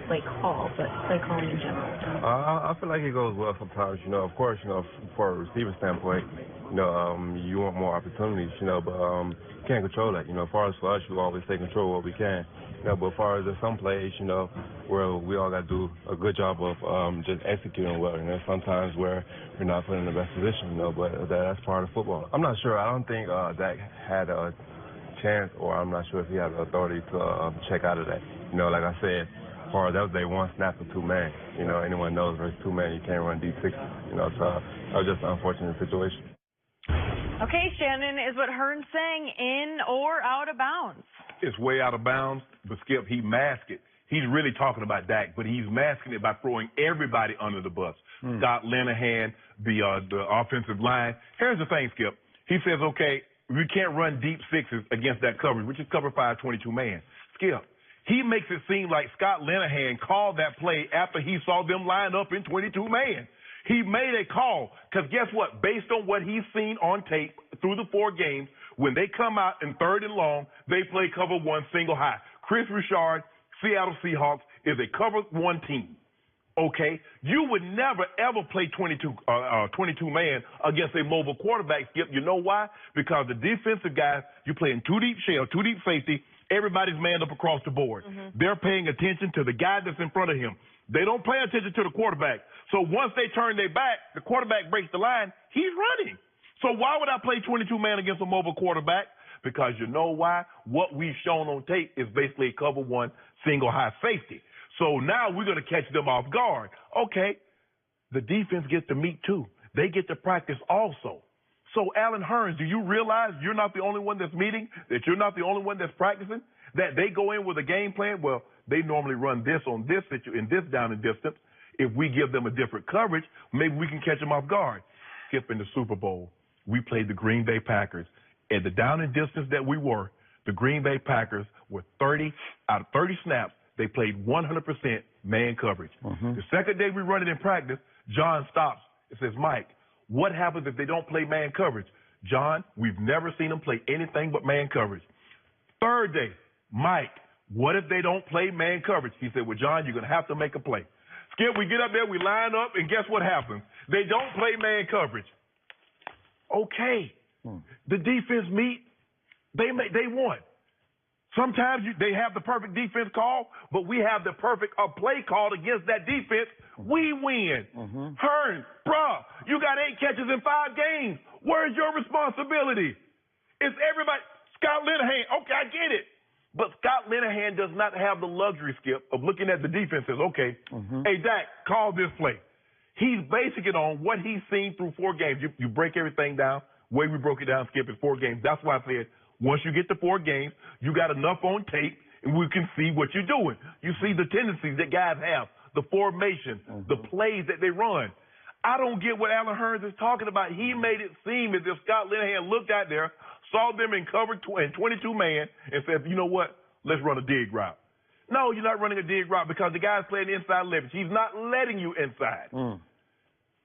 play call, but play calling in general? I feel like it goes well sometimes. Of course, for a receiver standpoint, you want more opportunities, but you can't control that. As far as for us, you always take control of what we can. But as far as there's some plays, where we all got to do a good job of just executing well. And there's sometimes where we're not put in the best position, but that's part of football. I'm not sure. I don't think Dak had a chance, or I'm not sure if he had the authority to check out of that. Like I said, as far as that was day one snap of two-man. Anyone knows versus two-man, you can't run deep sixes. So that was just an unfortunate situation. Okay, Shannon, is what Hurns saying in or out of bounds? It's way out of bounds, but Skip, he masked it. He's really talking about Dak, but he's masking it by throwing everybody under the bus. Scott Linehan, the offensive line. Here's the thing, Skip. He says, okay, we can't run deep sixes against that coverage, which is cover 5, 22-man. Skip, he makes it seem like Scott Linehan called that play after he saw them line up in 22-man. He made a call because guess what? Based on what he's seen on tape through the 4 games, when they come out in 3rd and long, they play cover 1 single high. Chris Richard, Seattle Seahawks, is a cover 1 team. Okay? You would never, ever play 22-man against a mobile quarterback, Skip. You know why? Because the defensive guys, you play in 2 deep shell, 2 deep safety, everybody's manned up across the board. They're paying attention to the guy that's in front of him. They don't pay attention to the quarterback. So once they turn their back, the quarterback breaks the line, he's running. So why would I play 22-man against a mobile quarterback? Because you know why? What we've shown on tape is basically a cover 1 single high safety. So now we're going to catch them off guard. Okay, the defense gets to meet too. They get to practice also. So Alan Hurns, do you realize you're not the only one that's meeting, that you're not the only one that's practicing, that they go in with a game plan? Well, they normally run this on this in this down and distance. If we give them a different coverage, maybe we can catch them off guard. Skip, in the Super Bowl, we played the Green Bay Packers. At the down and distance that we were, the Green Bay Packers were 30 out of 30 snaps. They played 100% man coverage. The second day we run it in practice, John stops and says, Mike, what happens if they don't play man coverage? John, we've never seen them play anything but man coverage. Third day, Mike, what if they don't play man coverage? He said, well, John, you're going to have to make a play. Skip, we get up there, we line up, and guess what happens? They don't play man coverage. Okay. The defense meet, they won. Sometimes they have the perfect defense call, but we have the perfect play called against that defense. We win. Hurns, bruh, you got 8 catches in 5 games. Where's your responsibility? It's everybody. Scott Linehan, okay, I get it. But Scott Linehan does not have the luxury, Skip, of looking at the defense and says, okay, hey, Dak, call this play. He's basing it on what he's seen through 4 games. You break everything down. The way we broke it down, Skip, is 4 games. That's why I said once you get to 4 games, you got enough on tape, and we can see what you're doing. You see the tendencies that guys have, the formation, the plays that they run. I don't get what Alan Hurns is talking about. He made it seem as if Scott Linehan looked out there, saw them in cover 22-man, and said, you know what, let's run a dig route. No, you're not running a dig route because the guy's playing inside leverage. He's not letting you inside.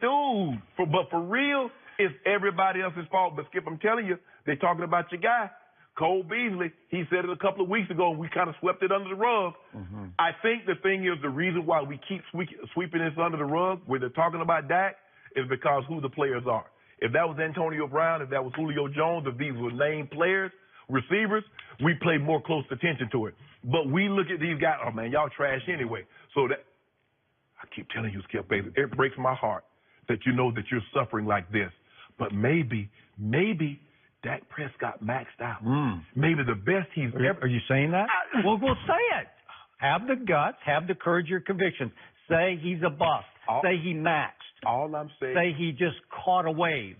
Dude, but for real, it's everybody else's fault. But, Skip, I'm telling you, they're talking about your guy, Cole Beasley. He said it a couple of weeks ago, and we kind of swept it under the rug. I think the thing is the reason why we keep sweeping this under the rug when they're talking about Dak is because who the players are. If that was Antonio Brown, if that was Julio Jones, if these were named players, receivers, we pay more close attention to it. But we look at these guys, oh, man, y'all trash anyway. So that, I keep telling you, Skip, baby, it breaks my heart that you know that you're suffering like this. But maybe Dak Prescott maxed out. Maybe the best he's ever. Are you saying that? Well, say it. Have the guts, have the courage, your convictions. Say he's a bust. Say he maxed. All I'm saying. Say he just caught a wave.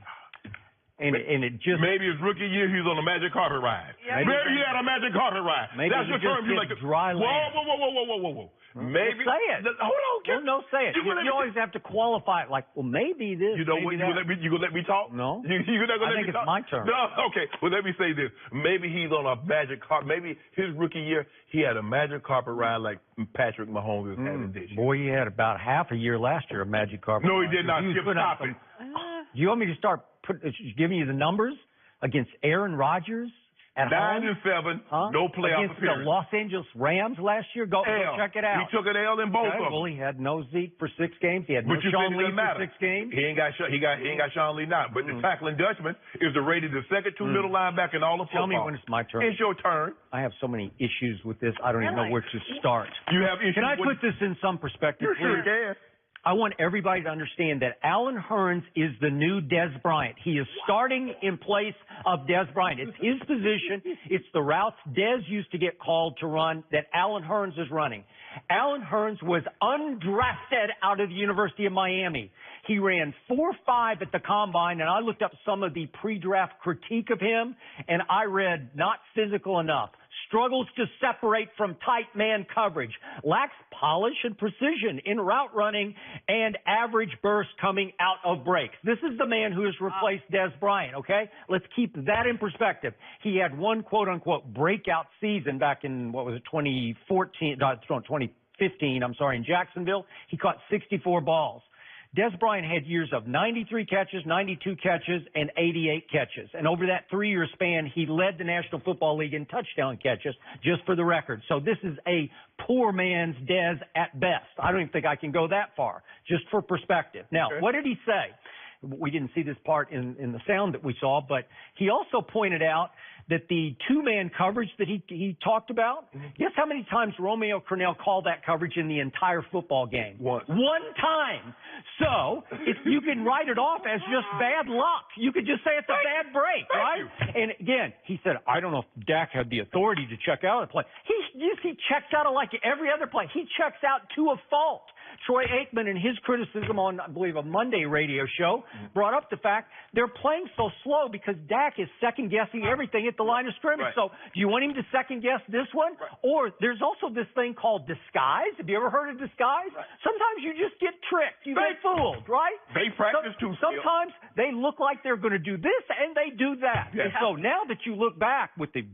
And it just. Maybe his rookie year he was on a Magic Carpet ride. Yeah, maybe he had a Magic Carpet ride. Maybe that's your term. You like dry land. Whoa. Maybe. Say it. Hold on. No, say it. You always have to qualify it like, well, maybe this. You know what? You gonna let me talk? No. You're not gonna I let think me talk? it's my turn. No. Okay. Well, let me say this. Maybe he's on a Magic Carpet. Maybe his rookie year he had a Magic Carpet ride like Patrick Mahomes is having this year. Boy, he had about half a year last year of Magic Carpet. No, he did not. Stop it. Do you want me to start giving you the numbers against Aaron Rodgers, at 9-7, no playoff against appearance. the Los Angeles Rams last year. Go check it out. He took an L in both of them. Well, he had no Zeke for 6 games. He had no But you Sean said it Lee doesn't for matter. 6 games. He ain't got Sean Lee now. But the tackling Dutchman is rated the second to middle linebacker in all of football. Tell me when it's my turn. It's your turn. I have so many issues with this. I don't even know where to start. You have issues. Can I put this in some perspective? You sure can. I want everybody to understand that Alan Hurns is the new Des Bryant. He is starting in place of Des Bryant. It's his position. It's the routes Des used to get called to run that Alan Hurns is running. Alan Hurns was undrafted out of the University of Miami. He ran 4.5 at the combine, and I looked up some of the pre-draft critique of him, and I read not physical enough. Struggles to separate from tight man coverage, lacks polish and precision in route running, and average burst coming out of breaks. This is the man who has replaced Des Bryant, okay? Let's keep that in perspective. He had one quote-unquote breakout season back in, 2015, in Jacksonville. He caught 64 balls. Des Bryant had years of 93 catches, 92 catches, and 88 catches. And over that 3-year span, he led the National Football League in touchdown catches, just for the record. So this is a poor man's Des at best. I don't even think I can go that far, just for perspective. Now, what did he say? We didn't see this part in the sound that we saw, but he also pointed out that the 2-man coverage that he talked about, guess how many times Romeo Crennel called that coverage in the entire football game? One Time. So you can write it off as just bad luck. You could just say it's a bad break, right? And again, he said, I don't know if Dak had the authority to check out a play. He checks out like every other play. He checks out to a fault. Troy Aikman, in his criticism on, I believe, a Monday radio show, brought up the fact they're playing so slow because Dak is second-guessing everything at the line of scrimmage. So do you want him to second-guess this one? Or there's also this thing called disguise. Have you ever heard of disguise? Sometimes you just get tricked. You get fooled, right? They practice too. Sometimes they look like they're going to do this, and they do that. And so now that you look back with the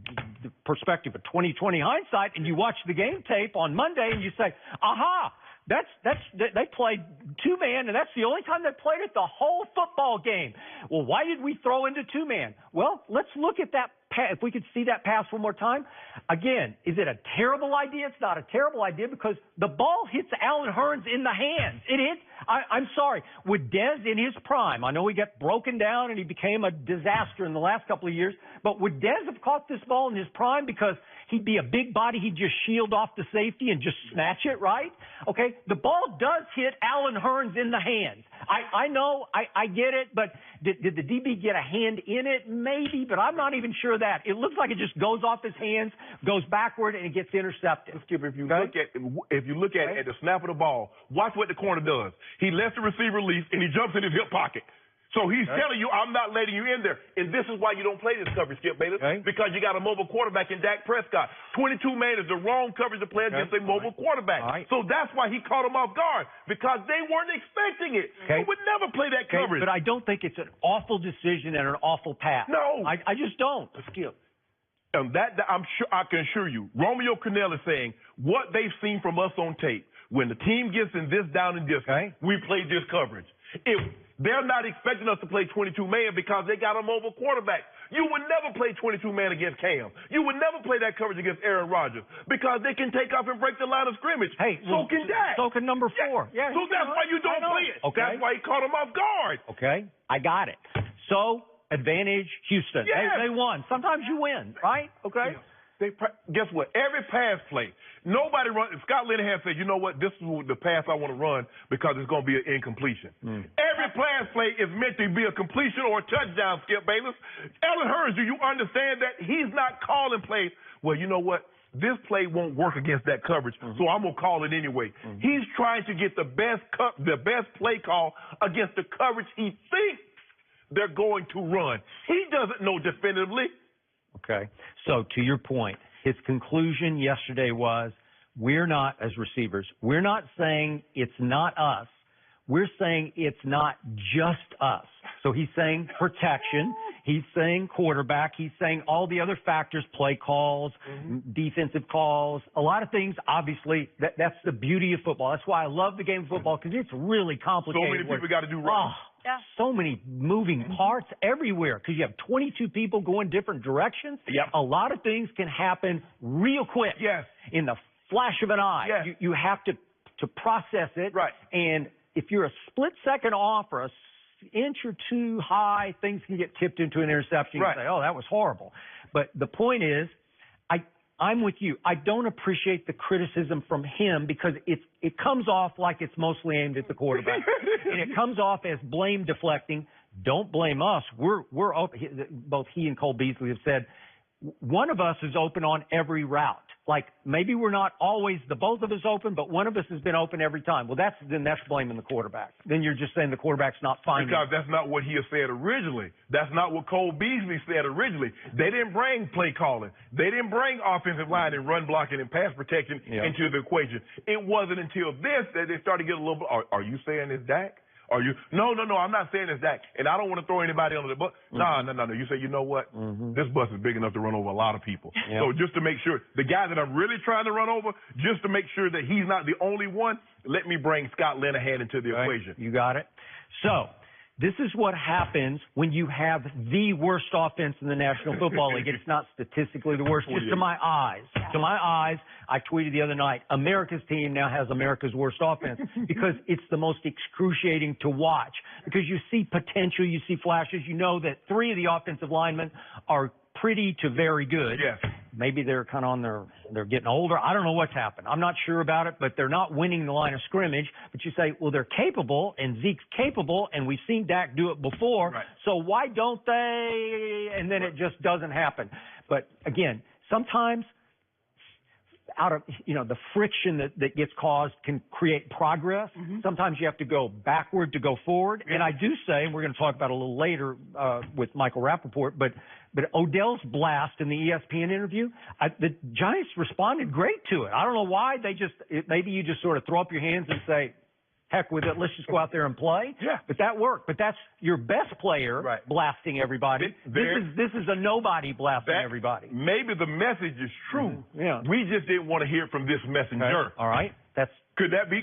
perspective of 20/20 hindsight, and you watch the game tape on Monday, and you say, aha, they played 2-man, and that's the only time they played it the whole football game. Well, why did we throw into 2-man? Well, let's look at that. If we could see that pass one more time. Again, is it a terrible idea? It's not a terrible idea because the ball hits Alan Hurns in the hands. It hit. I'm sorry. With Des in his prime, I know he got broken down and he became a disaster in the last couple of years, but would Des have caught this ball in his prime because he'd be a big body, he'd just shield off the safety and just snatch it, right? Okay, the ball does hit Alan Hurns in the hands. I know, I get it, but did the DB get a hand in it? Maybe, but I'm not even sure that. It looks like it just goes off his hands, goes backward, and it gets intercepted. Skip, if you look at the snap of the ball, watch what the corner does. He lets the receiver loose, and he jumps in his hip pocket. So he's telling you, I'm not letting you in there. And this is why you don't play this coverage, Skip Bayless, because you got a mobile quarterback in Dak Prescott. 22-man is the wrong coverage to play against a mobile quarterback. So that's why he caught him off guard, because they weren't expecting it. He would never play that coverage. But I don't think it's an awful decision and an awful pass. No. I just don't. Skip. That I'm sure, I can assure you, Romeo Crennel is saying what they've seen from us on tape. When the team gets in this down and distance, we play this coverage. If they're not expecting us to play 22-man because they got a mobile quarterback. You would never play 22-man against Cam. You would never play that coverage against Aaron Rodgers because they can take off and break the line of scrimmage. So can Dak. So can number 4. So that's why you don't play it. That's why he caught him off guard. I got it. So advantage Houston. They won. Sometimes you win, right? Guess what? Every pass play, nobody runs. Scott Linehan said, you know what? This is the pass I want to run because it's going to be an incompletion. Every pass play is meant to be a completion or a touchdown, Skip Bayless. Alan Hurns, do you understand that he's not calling plays? Well, you know what? This play won't work against that coverage, so I'm going to call it anyway. He's trying to get the best play call against the coverage he thinks they're going to run. He doesn't know definitively. So to your point, his conclusion yesterday was, we're not, as receivers, we're not saying it's not us. We're saying it's not just us. So he's saying protection. He's saying quarterback. He's saying all the other factors, play calls, defensive calls, a lot of things. Obviously, that's the beauty of football. That's why I love the game of football, because it's really complicated. So many people got to do right. Yeah. So many moving parts everywhere, because you have 22 people going different directions. Yep. A lot of things can happen real quick. Yes. In the flash of an eye. Yes. You have to process it. Right. And if you're a split second off or a inch or two high, things can get tipped into an interception. You Right. say, oh, that was horrible. But the point is, I'm with you. I don't appreciate the criticism from him, because it comes off like it's mostly aimed at the quarterback. And it comes off as blame deflecting. Don't blame us. We're open. Both he and Cole Beasley have said one of us is open on every route. Like, maybe we're not always the both of us open, but one of us has been open every time. Well, that's blaming the quarterback. Then you're just saying the quarterback's not finding. Because that's not what he had said originally. That's not what Cole Beasley said originally. They didn't bring play calling. They didn't bring offensive line and run blocking and pass protection into the equation. It wasn't until this that they started to get a little bit. Are you saying it's Dak? Are you? No, I'm not saying it's Dak. And I don't want to throw anybody under the bus. No. You say, you know what? This bus is big enough to run over a lot of people. So just to make sure, the guy that I'm really trying to run over, just to make sure that he's not the only one, let me bring Scott Linehan into the equation. You got it. So this is what happens when you have the worst offense in the National Football League. It's not statistically the worst, just to my eyes. To my eyes, I tweeted the other night, America's team now has America's worst offense, because it's the most excruciating to watch. Because you see potential, you see flashes. You know that 3 of the offensive linemen are pretty to very good. Yes. Maybe they're kind of on they're getting older. I don't know what's happened. I'm not sure about it, but they're not winning the line of scrimmage. But you say, well, they're capable, and Zeke's capable, and we've seen Dak do it before. Right. So why don't they? And then it just doesn't happen. But again, sometimes out of, the friction that gets caused can create progress. Sometimes you have to go backward to go forward. And I do say, and we're going to talk about it a little later with Michael Rappaport, but Odell's blast in the ESPN interview, the Giants responded great to it. I don't know why. Maybe you just sort of throw up your hands and say, heck with it, let's just go out there and play. Yeah. But that worked. But that's your best player blasting everybody. This is a nobody blasting everybody. Maybe the message is true. Yeah. We just didn't want to hear from this messenger. Okay. All right. Could that be?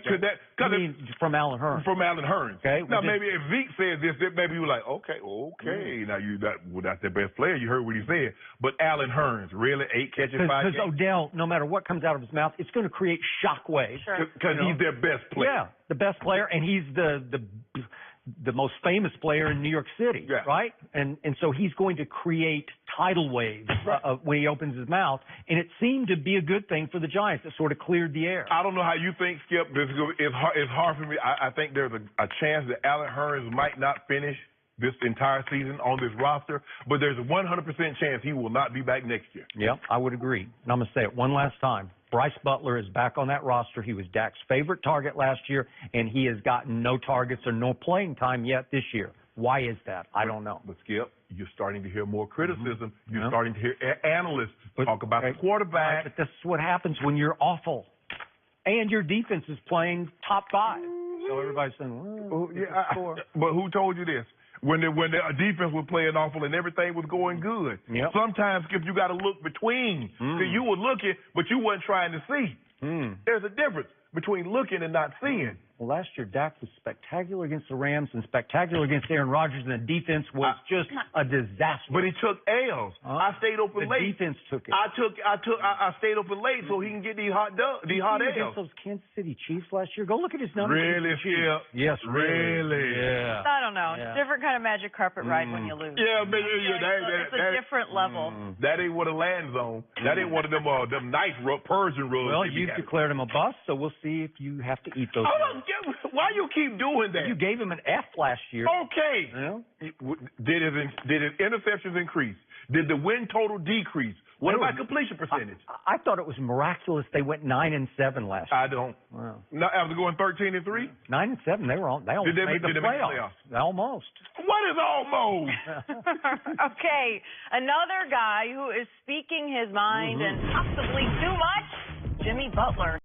I mean, from Alan Hurns. From Alan Hurns. Okay. Now, maybe if Zeke said this, then maybe you were like, okay. Now, that's their best player. You heard what he said. But Alan Hurns, really, 8 catches, 5 games? Because Odell, no matter what comes out of his mouth, it's going to create shockwaves. Because he's their best player. Yeah, the best player, and he's the most famous player in New York City, right? And so he's going to create tidal waves when he opens his mouth, and it seemed to be a good thing for the Giants. It sort of cleared the air. I don't know how you think, Skip. It's hard for me. I think there's a chance that Alan Hurns might not finish this entire season on this roster, but there's a 100% chance he will not be back next year. Yeah, I would agree. And I'm going to say it one last time. Bryce Butler is back on that roster. He was Dak's favorite target last year, and he has gotten no targets or no playing time yet this year. Why is that? I don't know. But, Skip, you're starting to hear more criticism. You're starting to hear analysts talk about the quarterback. But this is what happens when you're awful and your defense is playing top 5. So everybody's saying, but who told you this? When the defense was playing awful and everything was going good. Yep. Sometimes, Skip, you got to look between. So you were looking, but you weren't trying to see. There's a difference between looking and not seeing. Well, last year, Dak was spectacular against the Rams and spectacular against Aaron Rodgers, and the defense was just a disaster. But he took L's. I stayed open late. The defense took it. I stayed open late so he can get these hot L's. Against those Kansas City Chiefs last year. Go look at his numbers. Really, Skip? Yes, really. Yeah. I don't know. It's a different kind of magic carpet ride when you lose. Yeah, but it's a different level. That ain't what a land zone. That ain't one of them nice Persian rules. Well, you've declared him a bust, so we'll see if you have to eat those. Why you keep doing that? You gave him an F last year. Okay. Did his interceptions increase? Did the win total decrease? What about completion percentage? I thought it was miraculous they went 9-7 last year. I don't. Wow. Not after going 13-3? 9-7, they almost made the playoffs. Almost. What is almost? Okay, another guy who is speaking his mind and possibly too much, Jimmy Butler.